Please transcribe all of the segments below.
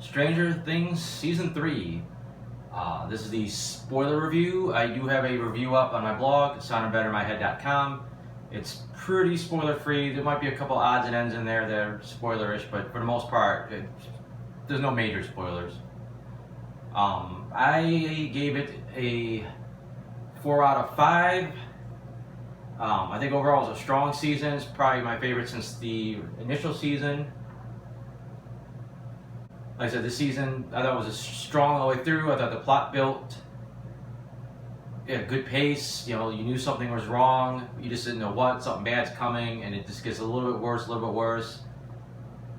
Stranger Things Season 3. This is the spoiler review. I do have a review up on my blog, soundandbettermyhead.com. It's pretty spoiler free. There might be a couple odds and ends in there that are spoilerish, but for the most part, there's no major spoilers. I gave it a 4 out of 5. I think overall it was a strong season. It's probably my favorite since the initial season. Like I said, this season I thought it was strong all the way through. I thought the plot built at a good pace. You know, you knew something was wrong. You just didn't know what. Something bad's coming, and it just gets a little bit worse.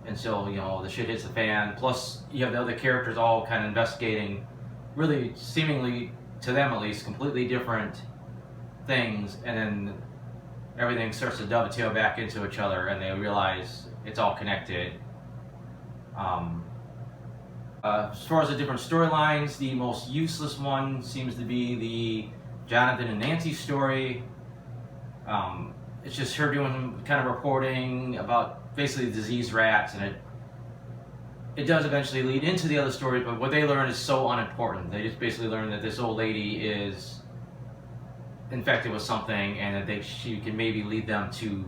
Until, you know, the shit hits the fan. Plus, you have the other characters all kind of investigating, really seemingly, to them at least, completely different things, and then everything starts to dovetail back into each other, and they realize it's all connected. As far as the different storylines, the most useless one seems to be the Jonathan and Nancy story. It's just her doing kind of reporting about basically diseased rats, and it does eventually lead into the other story, but what they learn is so unimportant. They just basically learn that this old lady is infected with something, and that she can maybe lead them to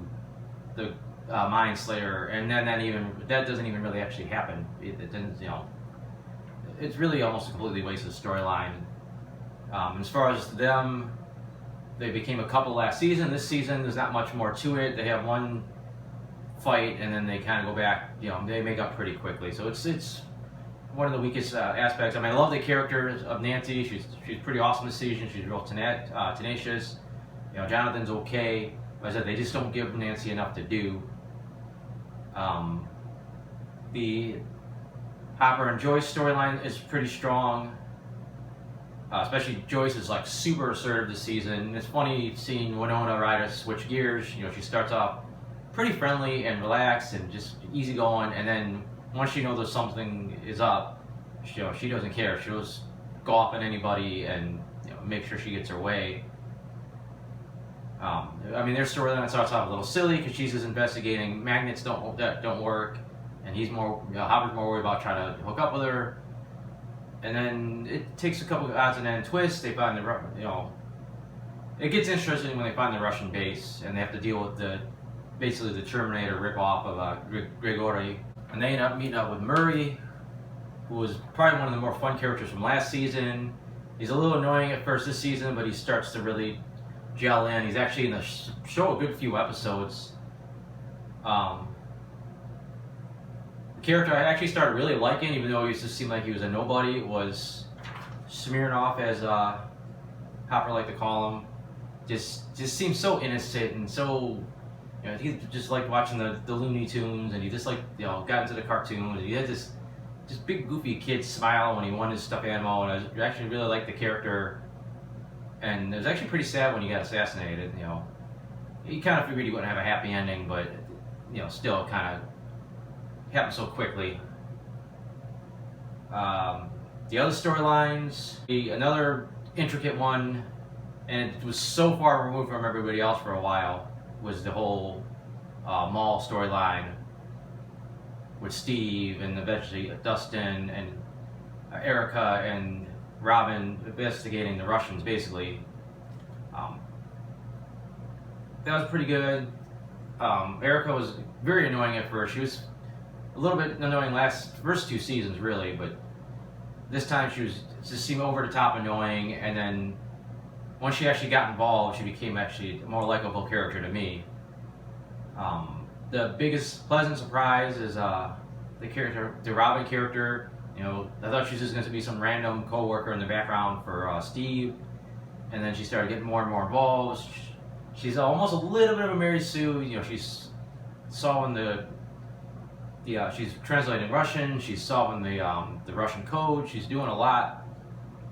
the Mind Slayer, and then that doesn't even really actually happen. It didn't, you know. It's really almost a completely wasted storyline. As far as them, they became a couple last season. This season, there's not much more to it. They have one fight, and then they kind of go back. You know, they make up pretty quickly. So it's one of the weakest aspects. I mean, I love the character of Nancy. She's pretty awesome this season. She's real tenacious. You know, Jonathan's okay. But as I said, they just don't give Nancy enough to do. The Hopper and Joyce storyline is pretty strong. Especially Joyce is like super assertive this season. It's funny seeing Winona Ryder switch gears. You know, she starts off pretty friendly and relaxed and just easygoing, and then once she knows that something is up, she doesn't care. She'll just go off on anybody and, you know, make sure she gets her way. I mean, their storyline starts off a little silly because she's just investigating magnets that don't work, and Hopper's more worried about trying to hook up with her. And then it takes a couple of odds and ends twists. They find it gets interesting when they find the Russian base, and they have to deal with basically the Terminator ripoff of Grigori. And they end up meeting up with Murray, who was probably one of the more fun characters from last season. He's a little annoying at first this season, but he starts to really gel in. He's actually in the show a good few episodes. The character I actually started really liking, even though he just seemed like he was a nobody, was Smirnoff, as Hopper liked to call him. Just seemed so innocent and so, you know, he just liked watching the Looney Tunes, and he just like, you know, got into the cartoons. And he had this big goofy kid smile when he won his stuffed animal, and I actually really liked the character. And it was actually pretty sad when he got assassinated. You know, he kind of figured he wouldn't have a happy ending, but, you know, still kind of happened so quickly. The other storylines, another intricate one, and it was so far removed from everybody else for a while, was the whole mall storyline with Steve and eventually Dustin and Erica and Robin investigating the Russians, basically. That was pretty good. Erica was very annoying at first. She was a little bit annoying first 2 seasons, really, but this time she just seemed over the top annoying, and then once she actually got involved, she became actually a more likable character to me. The biggest pleasant surprise is the Robin character. You know, I thought she was just going to be some random co-worker in the background for Steve, and then she started getting more and more involved. She's almost a little bit of a Mary Sue. You know, she's solving she's translating Russian. She's solving the Russian code. She's doing a lot,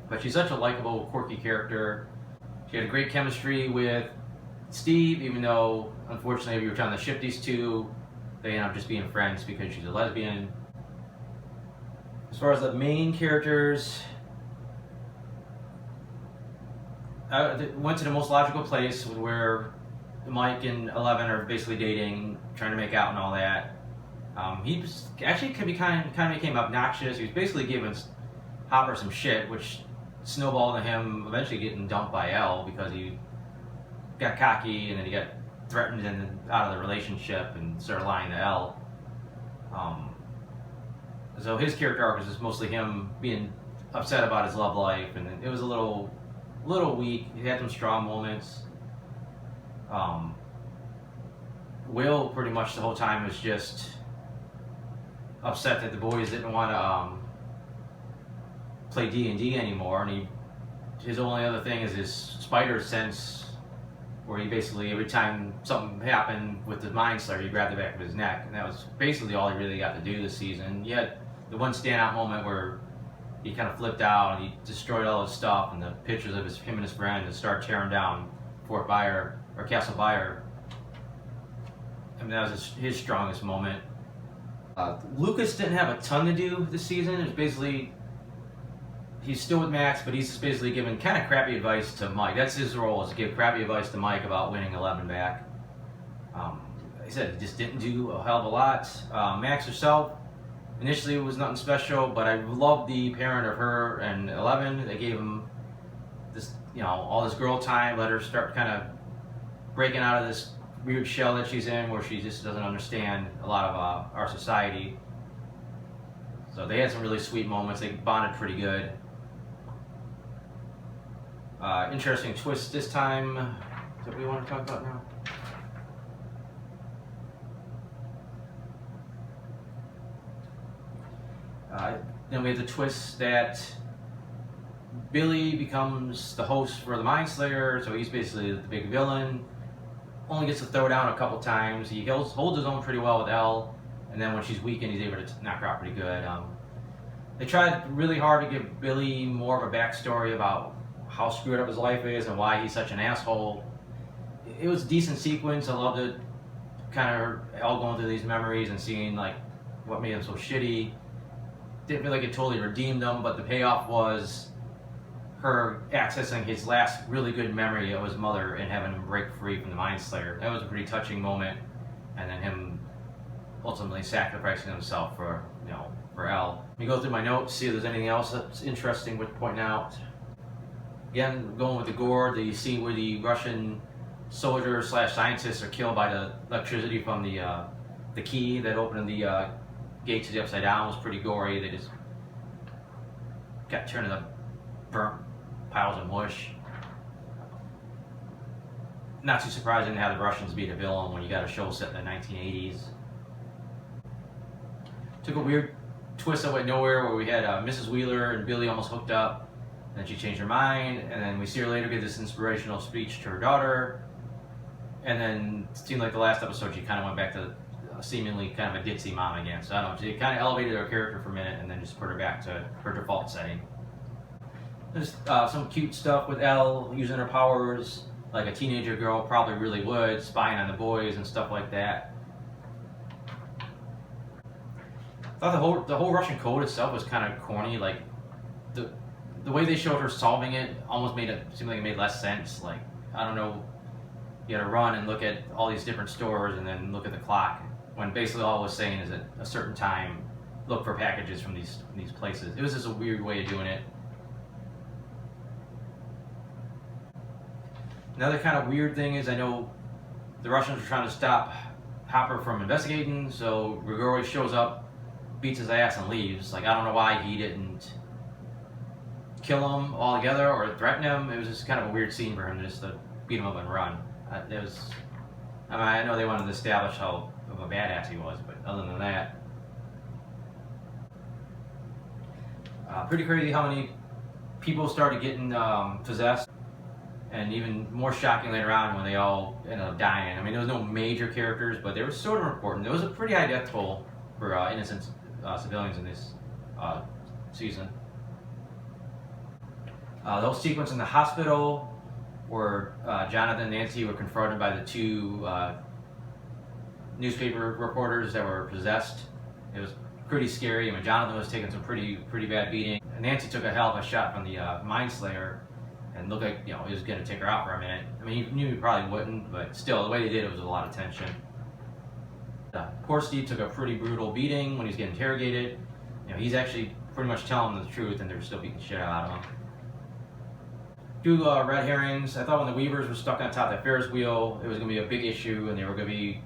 but she's such a likable, quirky character. She had a great chemistry with Steve, even though, unfortunately, if you were trying to ship these two, they end up just being friends because she's a lesbian. As far as the main characters, I went to the most logical place where Mike and Eleven are basically dating, trying to make out and all that. He actually kind of became obnoxious. He was basically giving Hopper some shit, which snowballed to him eventually getting dumped by Elle because he got cocky and then he got threatened and out of the relationship and started lying to Elle. So his character arc was just mostly him being upset about his love life, and it was a little weak. He had some strong moments. Will pretty much the whole time was just upset that the boys didn't want to play D&D anymore, and his only other thing is his spider sense, where he basically every time something happened with the Mind Slayer, he grabbed the back of his neck, and that was basically all he really got to do this season. He had the one standout moment where he kind of flipped out and he destroyed all his stuff and the pictures of him and his friend and started tearing down Fort Byre or Castle Byre. I mean, that was his strongest moment. Lucas didn't have a ton to do this season. It's basically he's still with Max, but he's just basically giving kind of crappy advice to Mike. That's his role, is to give crappy advice to Mike about winning 11 back. Like I said, he just didn't do a hell of a lot. Max herself, initially it was nothing special, but I loved the pairing of her and 11. They gave him this, all this girl time, let her start kind of breaking out of this weird shell that she's in, where she just doesn't understand a lot of our society. So they had some really sweet moments. They bonded pretty good. Interesting twist this time. Is that what we want to talk about now? Then we have the twist that Billy becomes the host for the Mind Slayer, so he's basically the big villain. Only gets to throw down a couple times. He holds his own pretty well with Elle, and then when she's weakened, he's able to knock her out pretty good. They tried really hard to give Billy more of a backstory about how screwed up his life is and why he's such an asshole. It was a decent sequence. I loved it. Kind of Elle going through these memories and seeing like what made him so shitty. Didn't feel like it totally redeemed him, but the payoff was her accessing his last really good memory of his mother and having him break free from the Mind Slayer. That was a pretty touching moment, and then him ultimately sacrificing himself for Elle. Let me go through my notes, see if there's anything else that's interesting worth pointing out. Again, going with the gore, the scene where the Russian soldiers / scientists are killed by the electricity from the key that opened the gate to the Upside Down was pretty gory. They just got turned into burnt piles of mush. Not too surprising to have the Russians be the villain when you got a show set in the 1980s. Took a weird twist that went nowhere, where we had Mrs. Wheeler and Billy almost hooked up, and then she changed her mind, and then we see her later give this inspirational speech to her daughter, and then it seemed like the last episode she kind of went back to seemingly kind of a ditzy mom again. So I don't know, she kind of elevated her character for a minute and then just put her back to her default setting. There's some cute stuff with Elle using her powers like a teenager girl probably really would, spying on the boys and stuff like that. I thought the whole Russian code itself was kind of corny. Like the way they showed her solving it almost made it seem like it made less sense. Like, I don't know, you had to run and look at all these different stores and then look at the clock, when basically all it was saying is at a certain time look for packages from these places. It was just a weird way of doing it. Another kind of weird thing is, I know the Russians were trying to stop Hopper from investigating, so Grigori shows up, beats his ass, and leaves. Like, I don't know why he didn't kill him altogether or threaten him. It was just kind of a weird scene for him just to beat him up and run. I know they wanted to establish how of a badass he was, but other than that, pretty crazy how many people started getting possessed. And even more shocking later on when they all ended up dying. I mean, there was no major characters, but they were sort of important. There was a pretty high death toll for innocent civilians in this season. The whole sequence in the hospital where Jonathan and Nancy were confronted by the two newspaper reporters that were possessed. It was pretty scary. I mean, Jonathan was taking some pretty bad beating. And Nancy took a hell of a shot from the Mind Slayer. And looked like, he was going to take her out for a minute. I mean, he knew he probably wouldn't, but still, the way they did it was a lot of tension. Poor Steve took a pretty brutal beating when he's getting interrogated. You know, he's actually pretty much telling them the truth, and they're still beating the shit out of him. Two red herrings. I thought when the Weavers were stuck on top of that Ferris wheel, it was going to be a big issue, and they were going to be,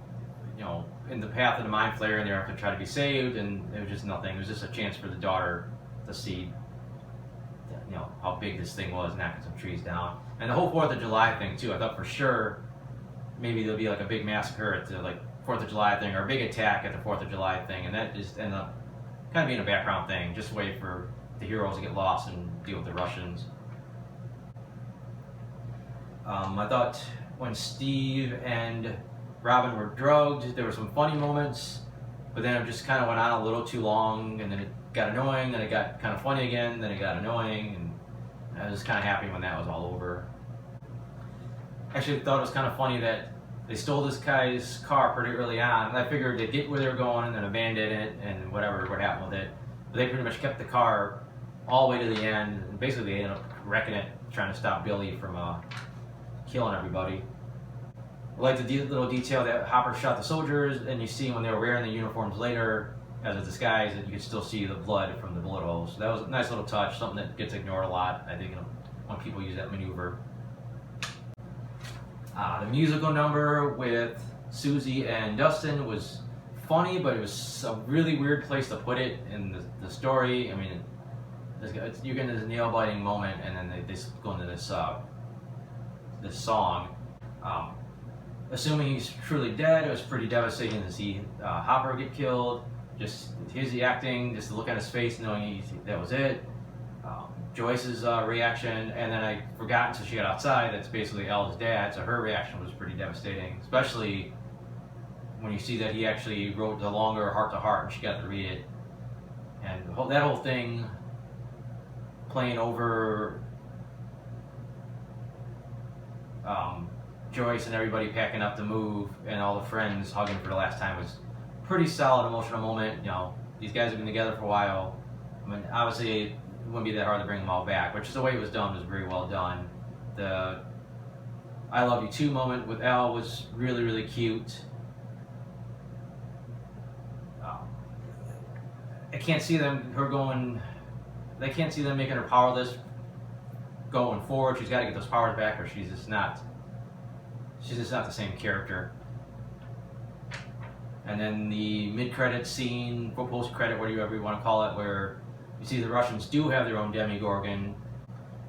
you know, in the path of the Mind Flayer, and they were going to try to be saved, and it was just nothing. It was just a chance for the daughter to see, you know, how big this thing was, knocking some trees down. And the whole 4th of July thing too. I thought for sure maybe there'll be like a big massacre at the like 4th of July thing, or a big attack at the 4th of July thing, and that just ended up kind of being a background thing, just wait for the heroes to get lost and deal with the Russians. I thought when Steve and Robin were drugged, there were some funny moments, but then it just kind of went on a little too long, and then it got annoying, then it got kind of funny again, then it got annoying, and I was kind of happy when that was all over. Actually, I thought it was kind of funny that they stole this guy's car pretty early on, and I figured they'd get where they were going and then abandon it and whatever would happen with it. But they pretty much kept the car all the way to the end, and basically they ended up wrecking it, trying to stop Billy from killing everybody. I like the little detail that Hopper shot the soldiers, and you see when they were wearing the uniforms later as a disguise that you could still see the blood from the bullet holes. So that was a nice little touch, something that gets ignored a lot, I think, you know, when people use that maneuver. The musical number with Susie and Dustin was funny, but it was a really weird place to put it in the story. I mean, you're getting this nail-biting moment, and then they go into this this song. Assuming he's truly dead, it was pretty devastating to see Hopper get killed. Just his acting, just to look at his face, knowing that was it. Joyce's reaction, and then I forgot until she got outside that's basically Elle's dad, so her reaction was pretty devastating, especially when you see that he actually wrote the longer heart-to-heart and she got to read it. And that whole thing playing over Joyce and everybody packing up to move and all the friends hugging for the last time was pretty solid emotional moment. You know, these guys have been together for a while. I mean, obviously it wouldn't be that hard to bring them all back, which is the way it was done was very well done. The I love you too moment with Elle was really, really cute. I can't see they can't see them making her powerless going forward. She's got to get those powers back, or she's just not the same character. And then the mid-credit scene, post-credit, whatever you want to call it, where you see the Russians do have their own Demogorgon,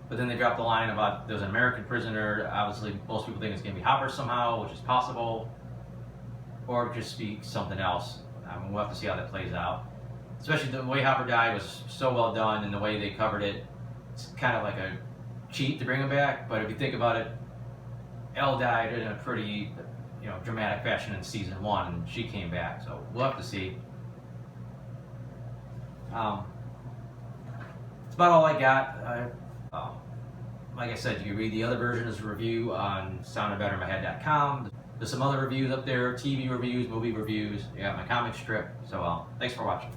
but then they drop the line about there's an American prisoner. Obviously, most people think it's going to be Hopper somehow, which is possible, or just be something else. We'll have to see how that plays out. Especially the way Hopper died was so well done, and the way they covered it, it's kind of like a cheat to bring him back. But if you think about it, Elle died in a pretty, you know, dramatic fashion in season 1, and she came back. So we'll have to see. That's about all I got. Like I said, you can read the other version as a review on soundedbettermyhead.com. There's some other reviews up there, TV reviews, movie reviews. I got my comic strip. So thanks for watching.